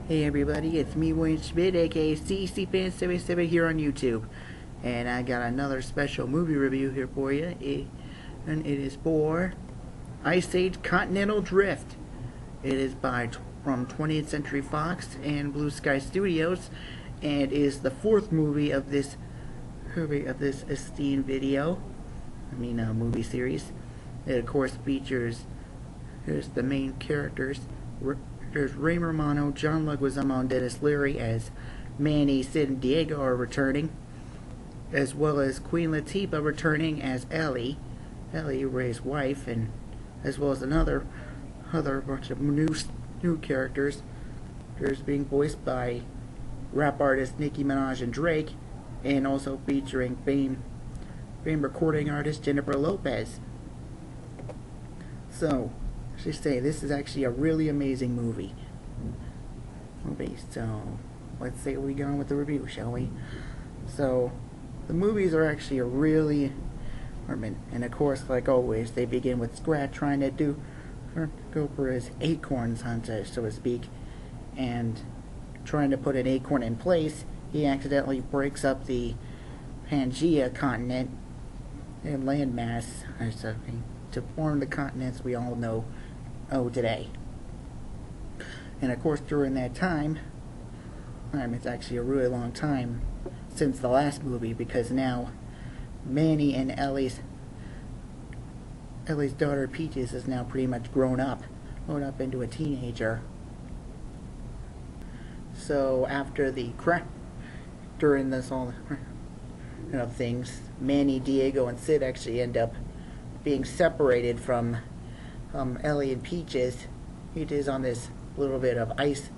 Hey everybody, it's me, Wayne Schmidt, aka CCFan77 here on YouTube. And I got another special movie review here for you. And it is for Ice Age Continental Drift. It is from 20th Century Fox and Blue Sky Studios, and is the fourth movie of this esteemed movie series. It of course features the main characters. There's Ray Romano, John Leguizamo, and Dennis Leary as Manny, Sid, and Diego are returning, as well as Queen Latifah returning as Ellie, Ray's wife, and as well as other bunch of new characters. There's being voiced by rap artist Nicki Minaj and Drake, and also featuring famed recording artist Jennifer Lopez. So, I should say, this is actually a really amazing movie. So, let's see we go on with the review, shall we? So, the movies are actually and of course, like always, they begin with Scrat trying to go for his acorns hunt, so to speak, and trying to put an acorn in place. He accidentally breaks up the Pangea continent and landmass to form the continents we all know today. And of course, during that time, it's actually a really long time since the last movie, because now Manny and Ellie's daughter Peaches is now pretty much grown up into a teenager. So after during this all things, Manny, Diego, and Sid actually end up being separated from Ellie and Peaches. Peaches on this little bit of ice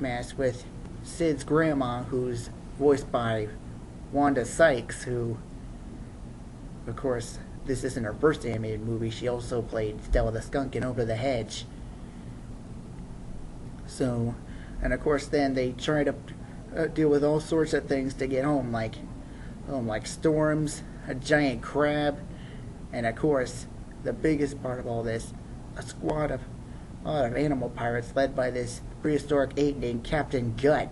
mask with Sid's grandma, who's voiced by Wanda Sykes, who, of course, this isn't her first animated movie. She also played Stella the Skunk in Over the Hedge. So, and of course, then they try to deal with all sorts of things to get home, like storms, a giant crab, and of course, the biggest part of all this, a lot of animal pirates led by this prehistoric ape named Captain Gut.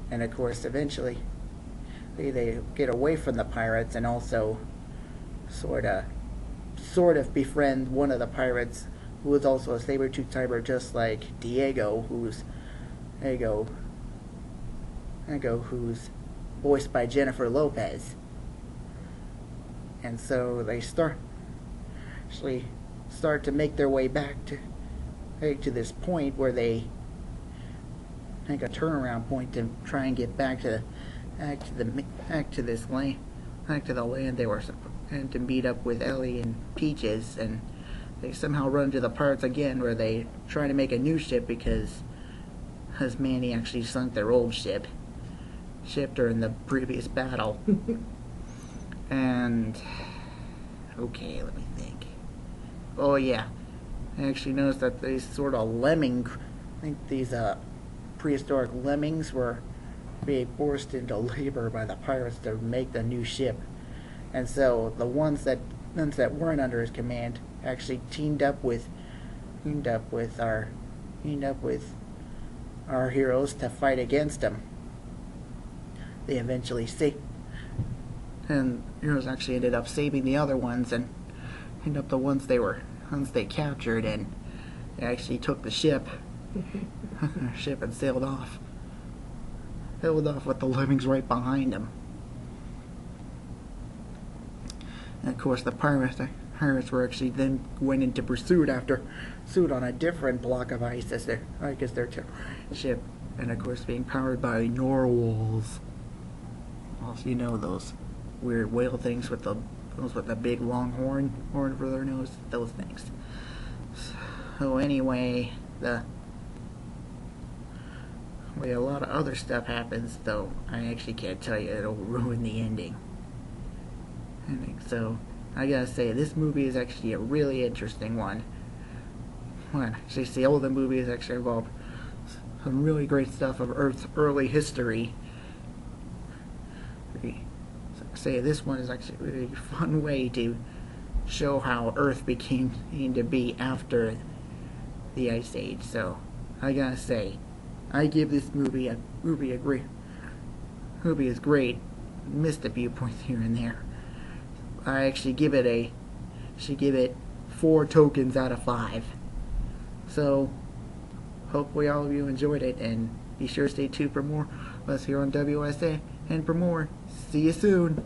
And of course, eventually, they get away from the pirates and also sort of befriend one of the pirates, who is also a saber-toothed tiger, just like Diego, who's voiced by Jennifer Lopez. And so they start to make their way back to this point where they make a turnaround point to try and get back to the land they were, and to meet up with Ellie and Peaches. And they somehow run into the pirates again, where they try to make a new ship because Manny actually sunk their old ship during the previous battle. And okay, let me think. Oh yeah, I actually noticed that these sort of these prehistoric lemmings were being forced into labor by the pirates to make the new ship. And so the ones that weren't under his command actually teamed up with our heroes to fight against him. They eventually and heroes actually ended up saving the other ones, and ended up the ones they captured, and they actually took the ship and sailed off with the lemmings right behind them. And of course, the pirates were actually then went into pursuit on a different block of ice as their ship, and of course being powered by narwhals. Also, those weird whale things with the big long horn for their nose, those things. So anyway, a lot of other stuff happens, though I actually can't tell you, it'll ruin the ending. So I gotta say, this movie is actually a really interesting one. Well, actually, see, all the movies actually involve some really great stuff of Earth's early history. Say this one is actually a really fun way to show how Earth became to be after the Ice Age. So I gotta say, I give this movie a great. Movie is great. Missed a few points here and there. I actually give it 4 tokens out of 5. So hopefully all of you enjoyed it, and be sure to stay tuned for more of us here on WSN. And for more, see you soon.